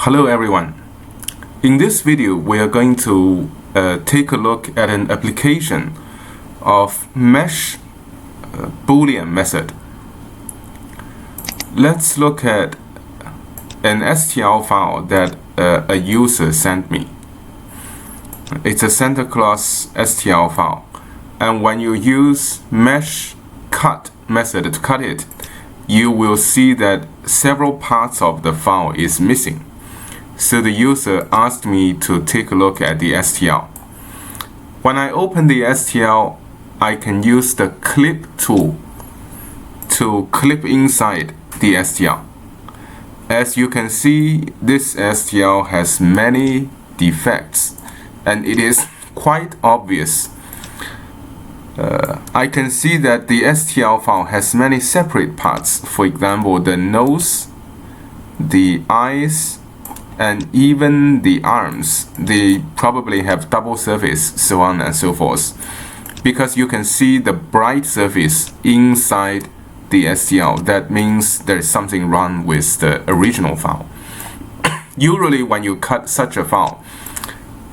Hello everyone. In this video we are going to take a look at an application of mesh Boolean method. Let's look at an STL file that a user sent me. It's a Santa Claus STL file, and when you use mesh cut method to cut it, you will see that several parts of the file is missing. So the user asked me to take a look at the STL. When I open the STL, I can use the clip tool to clip inside the STL. As you can see, this STL has many defects, and it is quite obvious. I can see that the STL file has many separate parts. For example, the nose, the eyes, and even the arms. They probably have double surface, so on and so forth. Because you can see the bright surface inside the STL, that means there is something wrong with the original file. Usually when you cut such a file,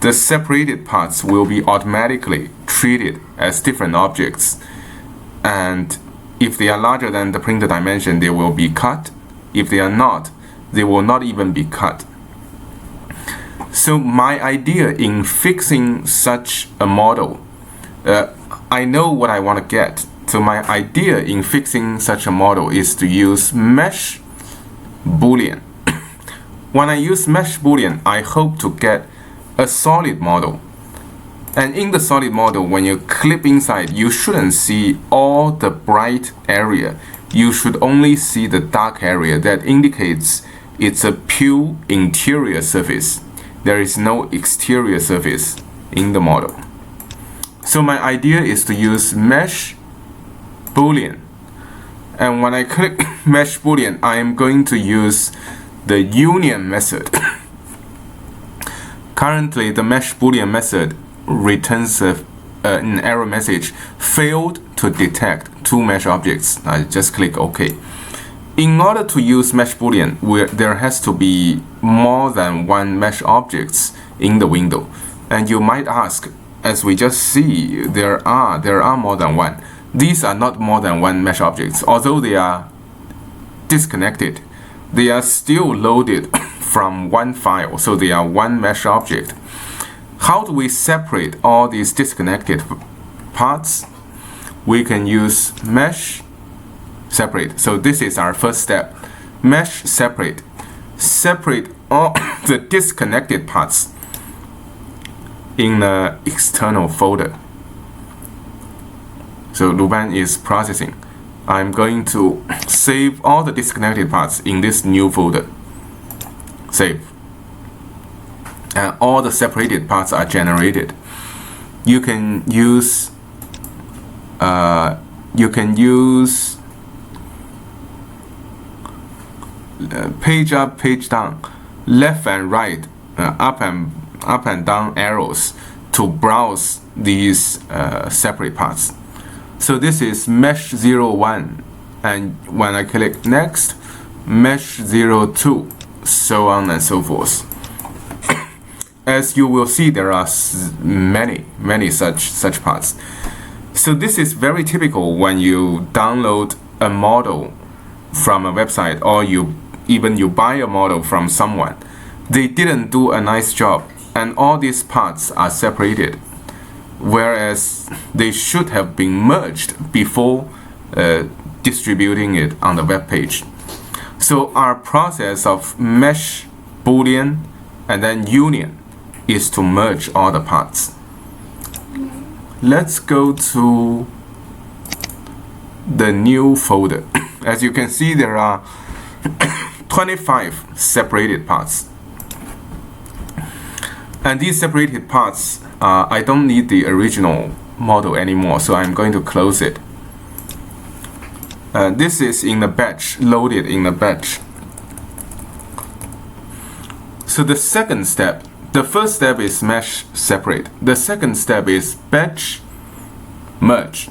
the separated parts will be automatically treated as different objects, and if they are larger than the printed dimension, they will be cut. If they are not, they will not even be cut. So my idea in fixing such a model, I know what I want to get. So my idea in fixing such a model is to use mesh Boolean. When I use mesh Boolean, I hope to get a solid model. And in the solid model, when you clip inside, you shouldn't see all the bright area. You should only see the dark area. That indicates it's a pure interior surface. There is no exterior surface in the model. So my idea is to use mesh Boolean. And when I click mesh Boolean, I am going to use the union method. Currently, the mesh Boolean method returns an error message, failed to detect two mesh objects. I just click OK. In order to use mesh Boolean, there has to be more than one mesh objects in the window. And you might ask, as we just see, there are more than one. These are not more than one mesh objects. Although they are disconnected, they are still loaded from one file, so they are one mesh object. How do we separate all these disconnected parts? We can use mesh separate. So this is our first step. Mesh separate. Separate all the disconnected parts in the external folder. So LuBan is processing. I'm going to save all the disconnected parts in this new folder. Save. And all the separated parts are generated. You can use page up, page down, left and right, up and down arrows to browse these separate parts. So this is mesh 01, and when I click next, mesh 02, so on and so forth. As you will see, there are many such parts. So this is very typical when you download a model from a website, or you buy a model from someone. They didn't do a nice job, and all these parts are separated, whereas they should have been merged before distributing it on the web page. So our process of mesh Boolean and then union is to merge all the parts. Let's go to the new folder. As you can see, there are 25 separated parts. And these separated parts, I don't need the original model anymore, so I'm going to close it. This is in the batch, loaded in the batch. So the second step, the first step is mesh separate. The second step is batch merge.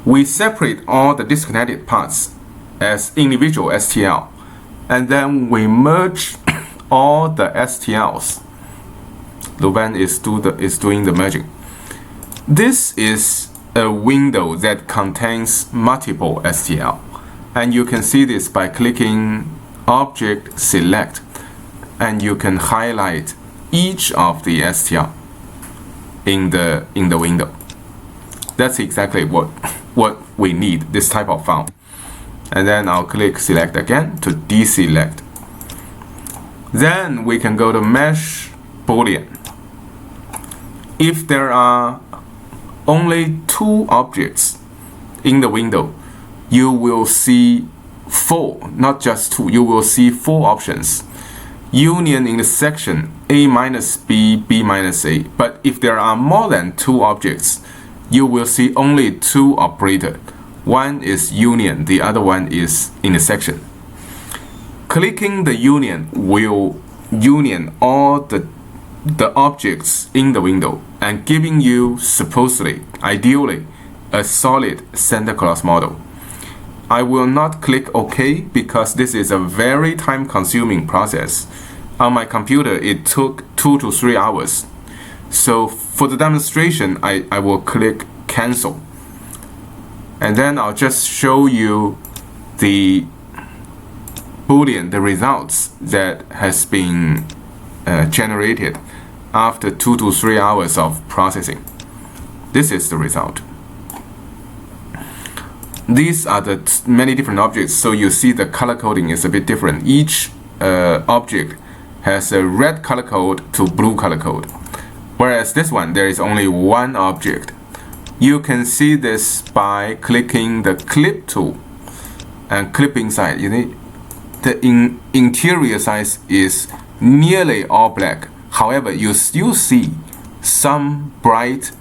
We separate all the disconnected parts as individual STL, and then we merge all the STLs. LuBan is doing the merging. This is a window that contains multiple STL, and you can see this by clicking Object Select, and you can highlight each of the STL in the window. That's exactly what we need, this type of file. And then I'll click Select again to deselect. Then we can go to Mesh Boolean. If there are only 2 objects in the window, you will see 4, not just 2, you will see 4 options. Union in the section A minus B, B minus A. But if there are more than 2 objects, you will see only 2 operators. One is union, the other one is intersection. Clicking the union will union all the objects in the window and giving you supposedly, ideally, a solid Santa Claus model. I will not click OK because this is a very time-consuming process. On my computer, it took 2 to 3 hours. So for the demonstration, I will click Cancel. And then I'll just show you the Boolean, the results that has been generated after 2 to 3 hours of processing. This is the result. These are the many different objects, so you see the color coding is a bit different. Each object has a red color code to blue color code, whereas this one there is only one object. You can see this by clicking the clip tool and clip inside. You need the interior size is nearly all black. However, you still see some bright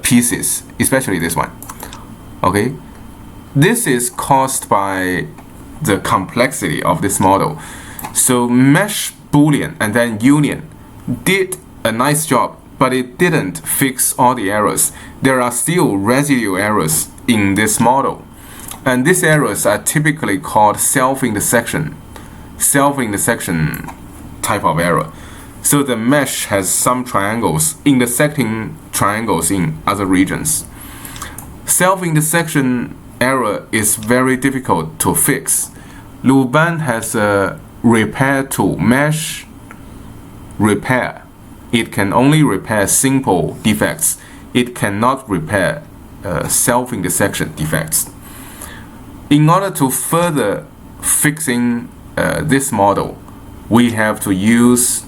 pieces, especially this one. Okay, this is caused by the complexity of this model. So Mesh Boolean and then Union did a nice job, but it didn't fix all the errors. There are still residual errors in this model, and these errors are typically called self-intersection type of error. So the mesh has some triangles, intersecting triangles in other regions. Self-intersection error is very difficult to fix. LuBan has a repair tool, Mesh Repair. It can only repair simple defects. It cannot repair self-intersection defects. In order to further fixing this model, we have to use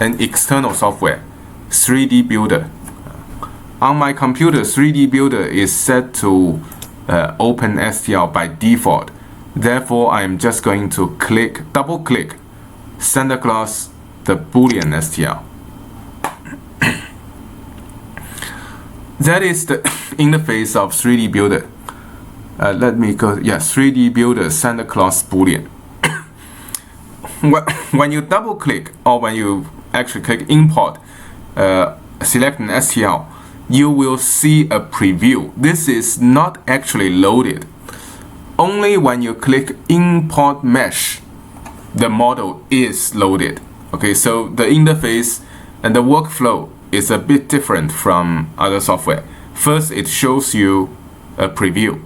an external software, 3D Builder. On my computer, 3D Builder is set to OpenSTL by default. Therefore, I am just going to double-click Santa Claus, the Boolean STL. That is the interface of 3D Builder. Let me go, 3D Builder Santa Claus Boolean. When you double click or when you actually click import, select an STL, you will see a preview. This is not actually loaded. Only when you click import mesh, the model is loaded. Okay, so the interface and the workflow is a bit different from other software. First, it shows you a preview,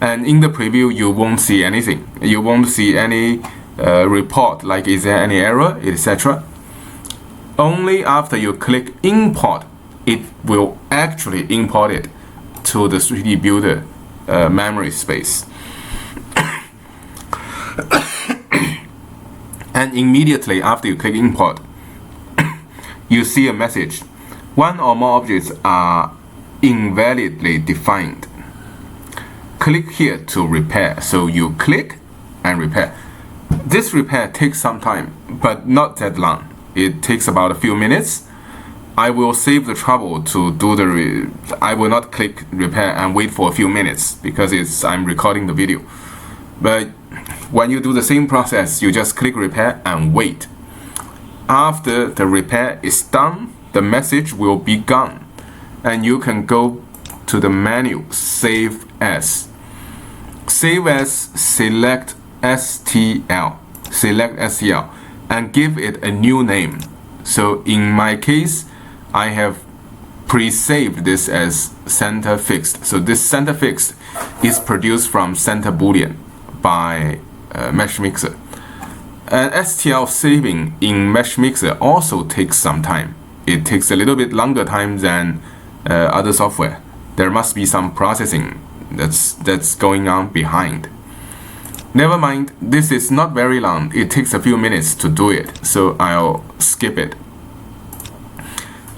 and in the preview you won't see anything. You won't see any report like is there any error, etc. Only after you click import, it will actually import it to the 3D Builder memory space. And immediately after you click import, you see a message. One or more objects are invalidly defined. Click here to repair. So you click and repair. This repair takes some time, but not that long. It takes about a few minutes. I will save the trouble to do I will not click repair and wait for a few minutes because I'm recording the video. But when you do the same process, you just click repair and wait. After the repair is done, the message will be gone, and you can go to the menu Save As. Save As, select STL. Select STL. and give it a new name. So in my case, I have pre-saved this as center fixed. So this center fixed is produced from center Boolean by Mesh Mixer. And STL saving in Mesh Mixer also takes some time. It takes a little bit longer time than other software. There must be some processing that's going on behind. Never mind, this is not very long. It takes a few minutes to do it, so I'll skip it.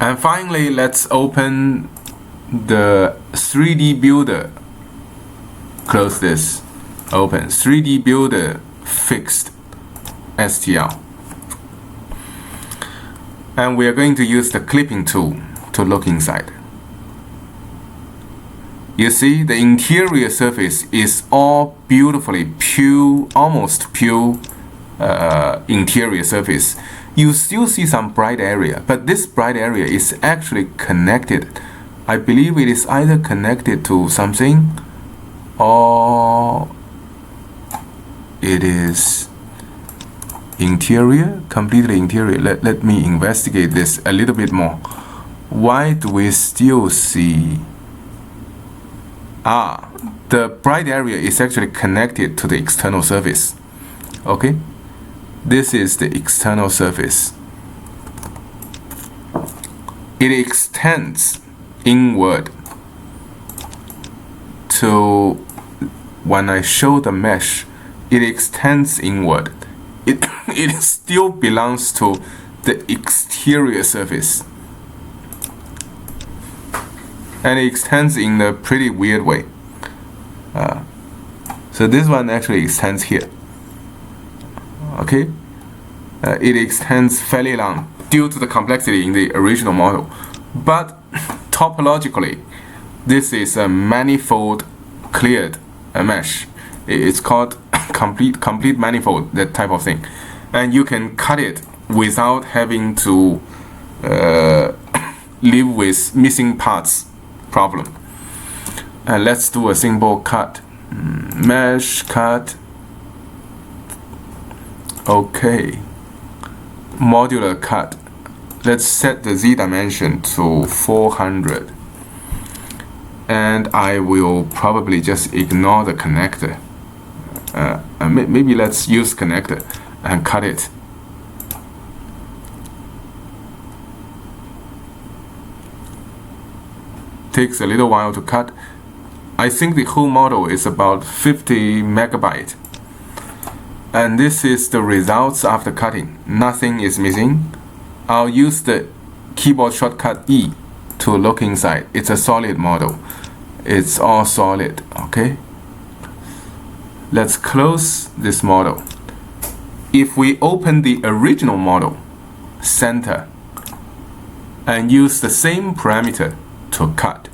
And finally, let's open the 3D Builder. Close this. Open 3D Builder fixed STL. And we are going to use the clipping tool to look inside. You see, the interior surface is all beautifully pure, almost pure interior surface. You still see some bright area, but this bright area is actually connected. I believe it is either connected to something or it is interior, completely interior. Let me investigate this a little bit more. Why do we still see the bright area is actually connected to the external surface. Okay, this is the external surface. It extends inward to, when I show the mesh, it extends inward. It still belongs to the exterior surface. And it extends in a pretty weird way. So this one actually extends here. Okay, it extends fairly long due to the complexity in the original model. But topologically, this is a manifold cleared mesh. It's called complete manifold, that type of thing. And you can cut it without having to live with missing parts problem. Let's do a simple cut. Mesh cut. Okay. Modular cut. Let's set the Z dimension to 400. And I will probably just ignore the connector. Maybe let's use connector and cut it. Takes a little while to cut. I think the whole model is about 50 megabyte. And this is the results after cutting. Nothing is missing. I'll use the keyboard shortcut E to look inside. It's a solid model. It's all solid, okay? Let's close this model. If we open the original model, center, and use the same parameter to cut.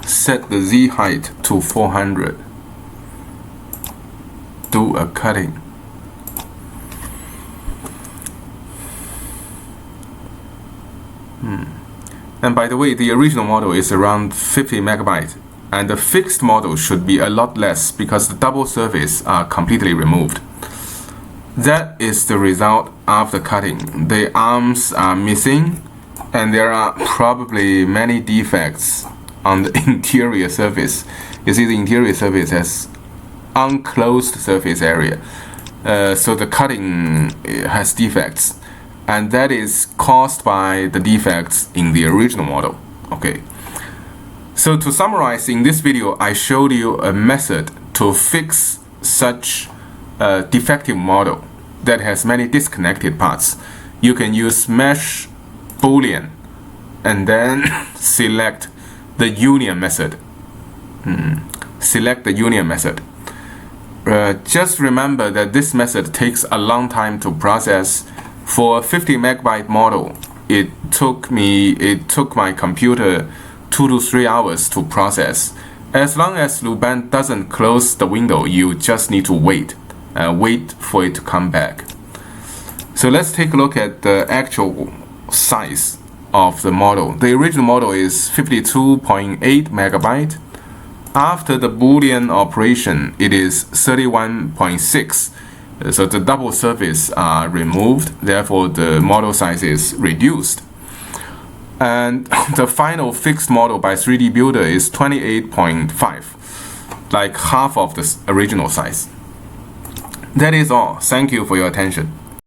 Set the Z height to 400. Do a cutting. And by the way, the original model is around 50 megabytes, and the fixed model should be a lot less because the double surface are completely removed. That is the result after cutting. The arms are missing, and there are probably many defects on the interior surface. You see, the interior surface has unclosed surface area, so the cutting has defects. And that is caused by the defects in the original model. Okay. So to summarize, in this video, I showed you a method to fix such a defective model that has many disconnected parts. You can use mesh Boolean and then select the union method. Select the union method. Just remember that this method takes a long time to process. For a 50 megabyte model, it took my computer 2 to 3 hours to process. As long as LuBan doesn't close the window, you just need to wait for it to come back. So let's take a look at the actual size of the model. The original model is 52.8 megabyte. After the Boolean operation, it is 31.6. So the double surface are removed, therefore the model size is reduced. And the final fixed model by 3D Builder is 28.5, like half of the original size. That is all. Thank you for your attention.